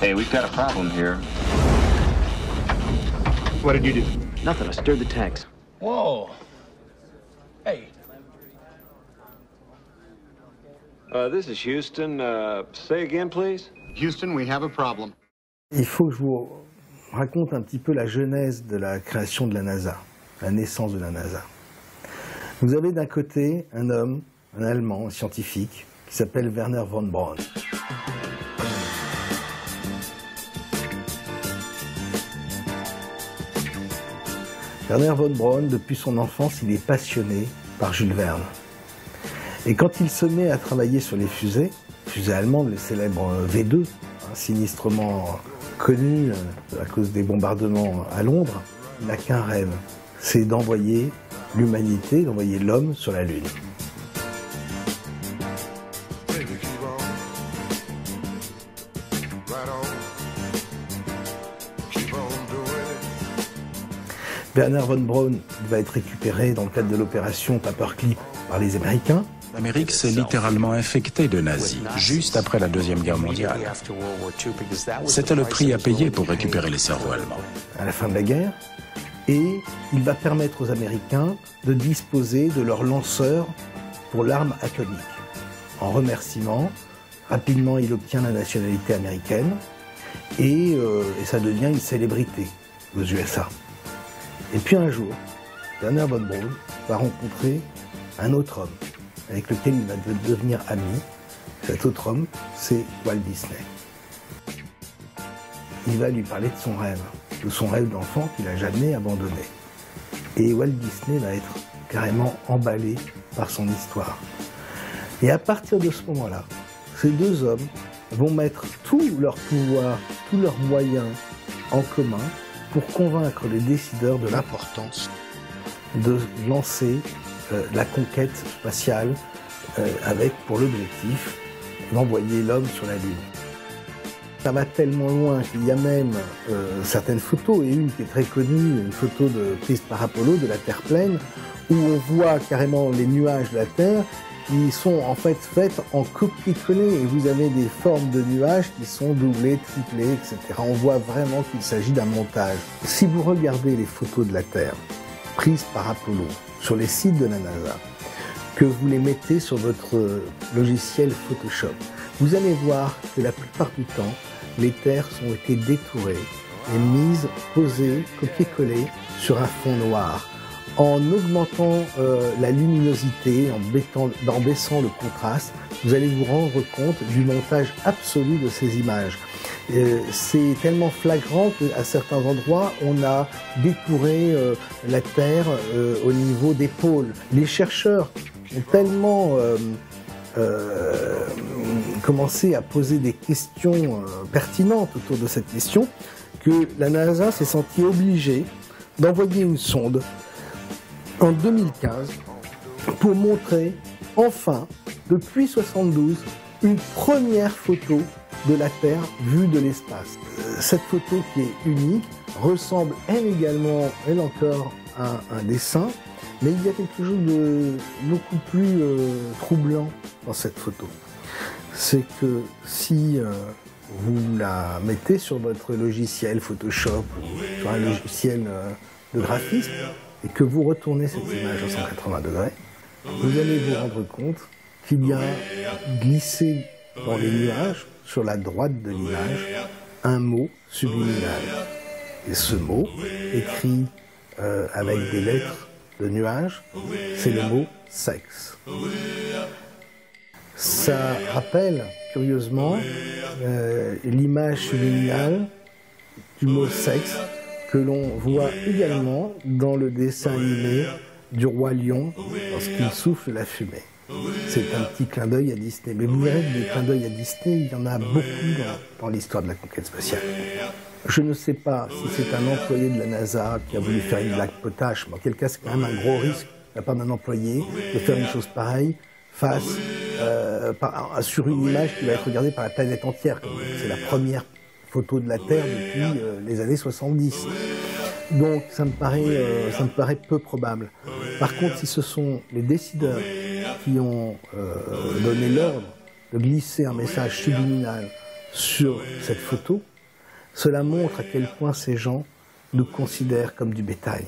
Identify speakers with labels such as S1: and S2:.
S1: Hey, we've got a problem here.
S2: What did you do?
S3: Nothing, I stirred the tanks.
S1: Whoa. Hey.
S4: This is Houston. Say again, please.
S2: Houston, we have a problem.
S5: Il faut que je vous raconte un petit peu la genèse de la création de la NASA, la naissance de la NASA. Vous avez d'un côté un homme, un Allemand, un scientifique, qui s'appelle Wernher von Braun. Wernher von Braun, depuis son enfance, il est passionné par Jules Verne. Et quand il se met à travailler sur les fusées allemandes, les célèbres V2, sinistrement connus à cause des bombardements à Londres, il n'a qu'un rêve, c'est d'envoyer l'humanité, d'envoyer l'homme sur la Lune. Wernher von Braun va être récupéré dans le cadre de l'opération Paperclip par les Américains.
S6: L'Amérique s'est littéralement infectée de nazis, juste après la Deuxième Guerre mondiale. C'était le prix à payer pour récupérer les cerveaux allemands.
S5: À la fin de la guerre, et il va permettre aux Américains de disposer de leurs lanceurs pour l'arme atomique. En remerciement, rapidement il obtient la nationalité américaine et ça devient une célébrité aux USA. Et puis un jour, Wernher von Braun va rencontrer un autre homme avec lequel il va devenir ami. Cet autre homme, c'est Walt Disney. Il va lui parler de son rêve d'enfant qu'il n'a jamais abandonné. Et Walt Disney va être carrément emballé par son histoire. Et à partir de ce moment-là, ces deux hommes vont mettre tout leur pouvoir, tous leurs moyens en commun pour convaincre les décideurs de l'importance de lancer la conquête spatiale avec pour l'objectif d'envoyer l'homme sur la Lune. Ça va tellement loin qu'il y a même certaines photos, et une qui est très connue, une photo prise par Apollo de la Terre pleine, où on voit carrément les nuages de la Terre qui sont en fait faites en copier-coller, et vous avez des formes de nuages qui sont doublées, triplées, etc. On voit vraiment qu'il s'agit d'un montage. Si vous regardez les photos de la Terre prises par Apollo sur les sites de la NASA, que vous les mettez sur votre logiciel Photoshop, vous allez voir que la plupart du temps, les terres ont été détourées et mises, posées, copiées-collées sur un fond noir. En augmentant la luminosité, en baissant le contraste, vous allez vous rendre compte du montage absolu de ces images. C'est tellement flagrant qu'à certains endroits, on a détouré la Terre au niveau des pôles. Les chercheurs ont tellement commencé à poser des questions pertinentes autour de cette question que la NASA s'est sentie obligée d'envoyer une sonde en 2015 pour montrer enfin, depuis 1972, une première photo de la Terre vue de l'espace. Cette photo qui est unique ressemble elle également, elle encore, à un dessin, mais il y a quelque chose de beaucoup plus troublant dans cette photo. C'est que si vous la mettez sur votre logiciel Photoshop, sur un logiciel de graphisme, et que vous retournez cette image à 180 degrés, vous allez vous rendre compte qu'il y a glissé dans les nuages, sur la droite de l'image, un mot subliminal. Et ce mot, écrit avec des lettres de nuages, c'est le mot « sexe ». Ça rappelle, curieusement, l'image subliminale du mot « sexe » que l'on voit également dans le dessin animé du Roi Lion lorsqu'il souffle la fumée. C'est un petit clin d'œil à Disney. Mais vous verrez que des clins d'œil à Disney, il y en a beaucoup dans l'histoire de la conquête spatiale. Je ne sais pas si c'est un employé de la NASA qui a voulu faire une blague potache, mais en quel cas c'est quand même un gros risque de la part d'un employé de faire une chose pareille sur une image qui va être regardée par la planète entière. C'est la première photo de la Terre depuis les années 70. Donc ça me paraît peu probable. Par contre, si ce sont les décideurs qui ont donné l'ordre de glisser un message subliminal sur cette photo, cela montre à quel point ces gens nous considèrent comme du bétail.